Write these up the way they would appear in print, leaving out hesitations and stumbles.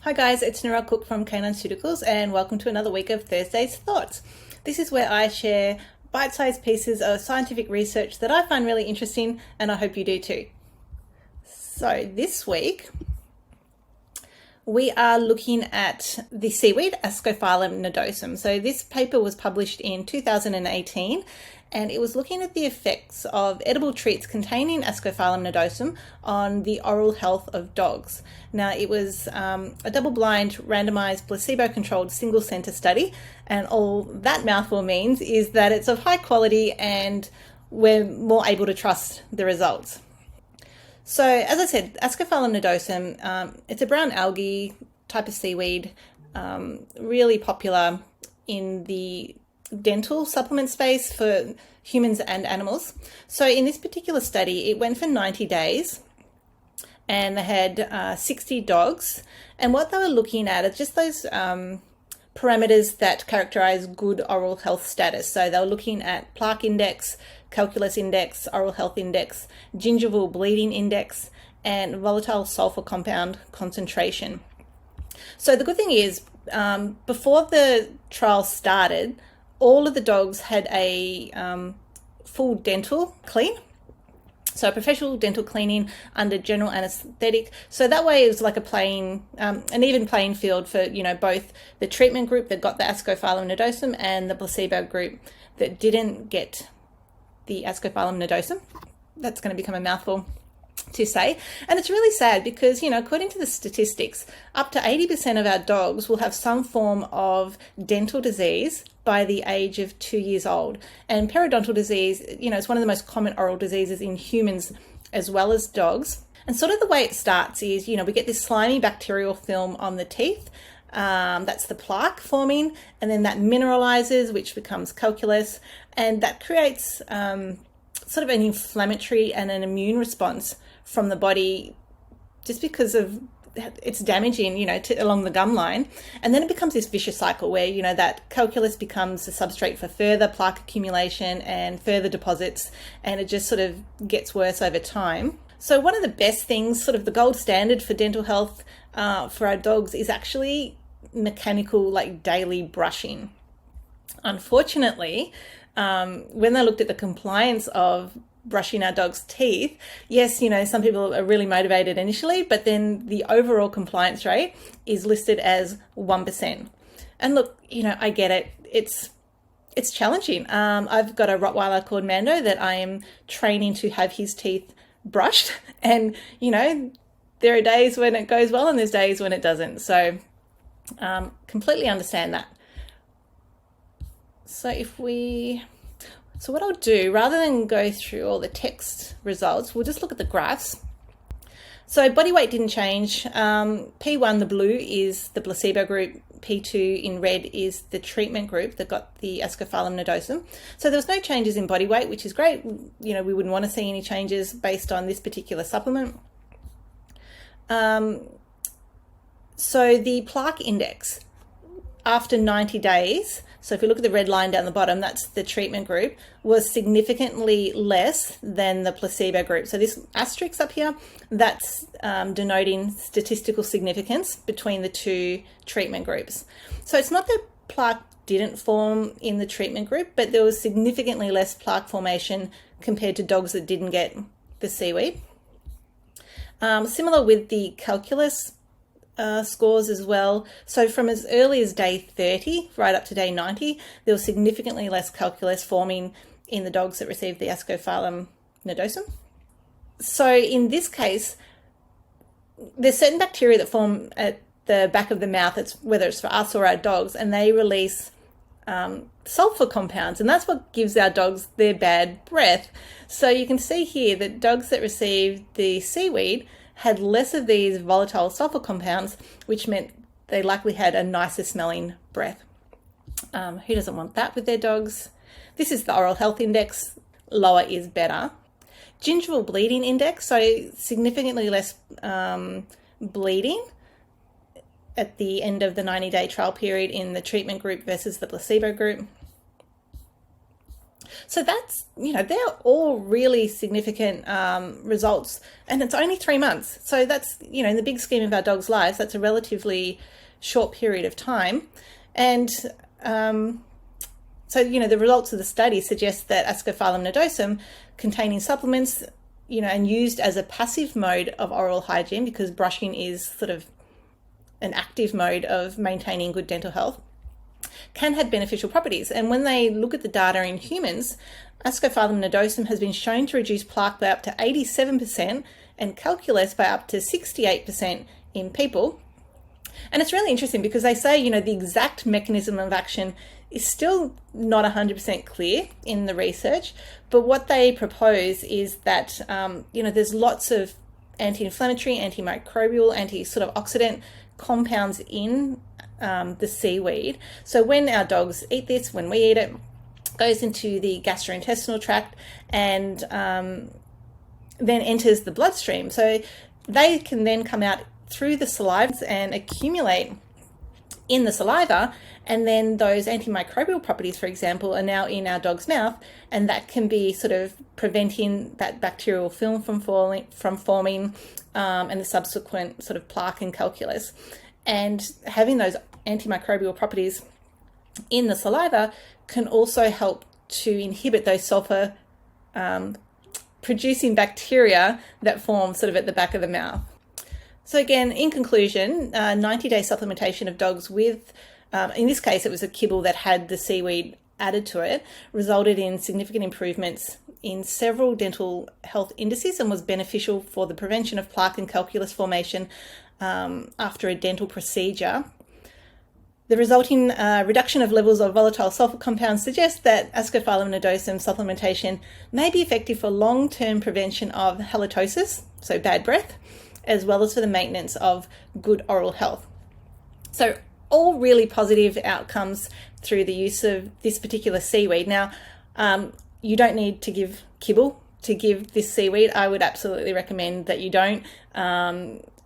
Hi guys, it's Narelle Cook from CanineCeuticals and welcome to another week of Thursday's Thoughts. This is where I share bite-sized pieces of scientific research that I find really interesting and I hope you do too. So this week we are looking at the seaweed Ascophyllum nodosum. So this paper was published in 2018 and it was looking at the effects of edible treats containing Ascophyllum nodosum on the oral health of dogs. Now it was a double-blind, randomized, placebo-controlled single-center study, and all that mouthful means is that it's of high quality and we're more able to trust the results. So as I said, Ascophyllum nodosum, it's a brown algae type of seaweed, really popular in the dental supplement space for humans and animals. So in this particular study, it went for 90 days and they had 60 dogs. And what they were looking at are just those parameters that characterize good oral health status. So they were looking at plaque index, calculus index, oral health index, gingival bleeding index, and volatile sulfur compound concentration. So the good thing is, before the trial started, all of the dogs had a full dental clean. So a professional dental cleaning under general anesthetic. So that way it was like an even playing field for, both the treatment group that got the Ascophyllum nodosum and the placebo group that didn't get the Ascophyllum nodosum. That's going to become a mouthful to say. And it's really sad because, according to the statistics, up to 80% of our dogs will have some form of dental disease by the age of 2 years old. And periodontal disease, it's one of the most common oral diseases in humans as well as dogs. And sort of the way it starts is, we get this slimy bacterial film on the teeth. That's the plaque forming, and then that mineralizes, which becomes calculus, and that creates sort of an inflammatory and an immune response from the body just because of it's damaging, along the gum line. And then it becomes this vicious cycle where, that calculus becomes a substrate for further plaque accumulation and further deposits, and it just sort of gets worse over time. So one of the best things, sort of the gold standard for dental health for our dogs, is actually mechanical, daily brushing. Unfortunately, when they looked at the compliance of brushing our dog's teeth, yes, some people are really motivated initially, but then the overall compliance rate is listed as 1%. And look, I get it. It's challenging. I've got a Rottweiler called Mando that I am training to have his teeth brushed, and there are days when it goes well and there's days when it doesn't. So completely understand that. So what I'll do, rather than go through all the text results, we'll just look at the graphs. So body weight didn't change. P1, the blue, is the placebo group. P2 in red is the treatment group that got the Ascophyllum nodosum. So there was no changes in body weight, which is great. We wouldn't want to see any changes based on this particular supplement. So the plaque index after 90 days, so if you look at the red line down the bottom, that's the treatment group, was significantly less than the placebo group. So this asterisk up here, that's denoting statistical significance between the two treatment groups. So it's not that plaque didn't form in the treatment group, but there was significantly less plaque formation compared to dogs that didn't get the seaweed. Similar with the calculus scores as well. So from as early as day 30 right up to day 90, there was significantly less calculus forming in the dogs that received the Ascophyllum nodosum. So in this case, there's certain bacteria that form at the back of the mouth, whether it's for us or our dogs, and they release sulfur compounds, and that's what gives our dogs their bad breath. So you can see here that dogs that received the seaweed had less of these volatile sulfur compounds, which meant they likely had a nicer smelling breath. Who doesn't want that with their dogs? This is the oral health index. Lower is better. Gingival bleeding index, so significantly less bleeding at the end of the 90-day trial period in the treatment group versus the placebo group. So that's, they're all really significant results, and it's only 3 months. So that's, in the big scheme of our dogs' lives, that's a relatively short period of time. And so, the results of the study suggest that Ascophyllum nodosum containing supplements, and used as a passive mode of oral hygiene, because brushing is sort of an active mode of maintaining good dental health, can have beneficial properties. And when they look at the data in humans, Ascophyllum nodosum has been shown to reduce plaque by up to 87% and calculus by up to 68% in people. And it's really interesting because they say, the exact mechanism of action is still not 100% clear in the research, but what they propose is that, there's lots of anti-inflammatory, antimicrobial, sort of oxidant compounds in the seaweed. So when our dogs eat this, when we eat it, goes into the gastrointestinal tract and then enters the bloodstream. So they can then come out through the saliva and accumulate in the saliva, and then those antimicrobial properties, for example, are now in our dog's mouth, and that can be sort of preventing that bacterial film from forming and the subsequent sort of plaque and calculus. And having those antimicrobial properties in the saliva can also help to inhibit those sulfur producing bacteria that form sort of at the back of the mouth. So again, in conclusion, 90-day supplementation of dogs with, in this case, it was a kibble that had the seaweed added to it, resulted in significant improvements in several dental health indices and was beneficial for the prevention of plaque and calculus formation after a dental procedure. The resulting reduction of levels of volatile sulfur compounds suggests that Ascophyllum nodosum supplementation may be effective for long-term prevention of halitosis, so bad breath, as well as for the maintenance of good oral health. So all really positive outcomes through the use of this particular seaweed. Now, you don't need to give kibble to give this seaweed. I would absolutely recommend that you don't.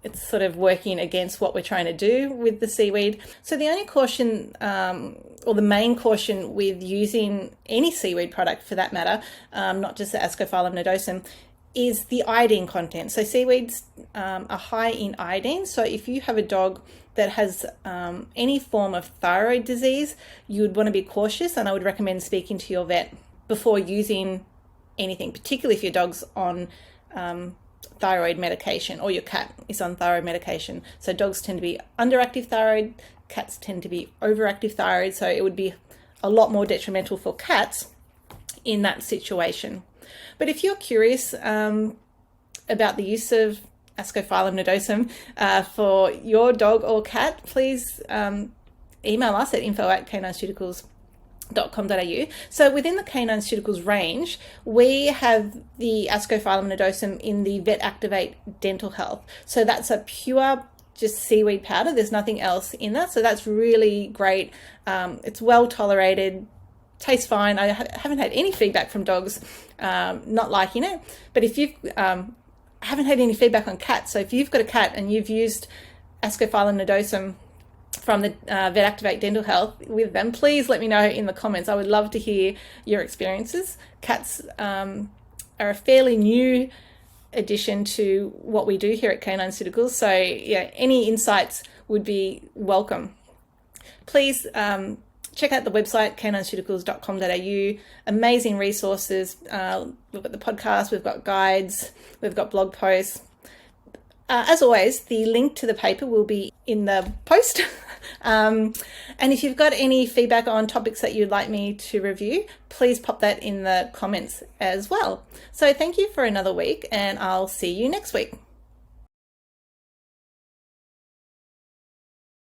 It's sort of working against what we're trying to do with the seaweed. So the only caution, or the main caution with using any seaweed product for that matter, not just the Ascophyllum nodosum, is the iodine content. So seaweeds are high in iodine. So if you have a dog that has any form of thyroid disease, you would want to be cautious, and I would recommend speaking to your vet before using anything, particularly if your dog's on thyroid medication or your cat is on thyroid medication. So dogs tend to be underactive thyroid, cats tend to be overactive thyroid, so it would be a lot more detrimental for cats in that situation. But if you're curious about the use of Ascophyllum nodosum for your dog or cat, please email us at info@CanineCeuticals.com.au. So within the CanineCeuticals range, we have the Ascophyllum nodosum in the Vet Activate Dental Health. So that's a pure just seaweed powder. There's nothing else in that. So that's really great. It's well tolerated, tastes fine. I haven't had any feedback from dogs not liking it. But if you've haven't had any feedback on cats, so if you've got a cat and you've used Ascophyllum nodosum from the Vet Activate Dental Health with them, please let me know in the comments. I would love to hear your experiences. Cats are a fairly new addition to what we do here at CanineCeuticals, so yeah, any insights would be welcome. Please check out the website, CanineCeuticals.com.au. Amazing resources. We've got the podcast, we've got guides, we've got blog posts. As always, the link to the paper will be in the post. And if you've got any feedback on topics that you'd like me to review, please pop that in the comments as well. So thank you for another week, and I'll see you next week.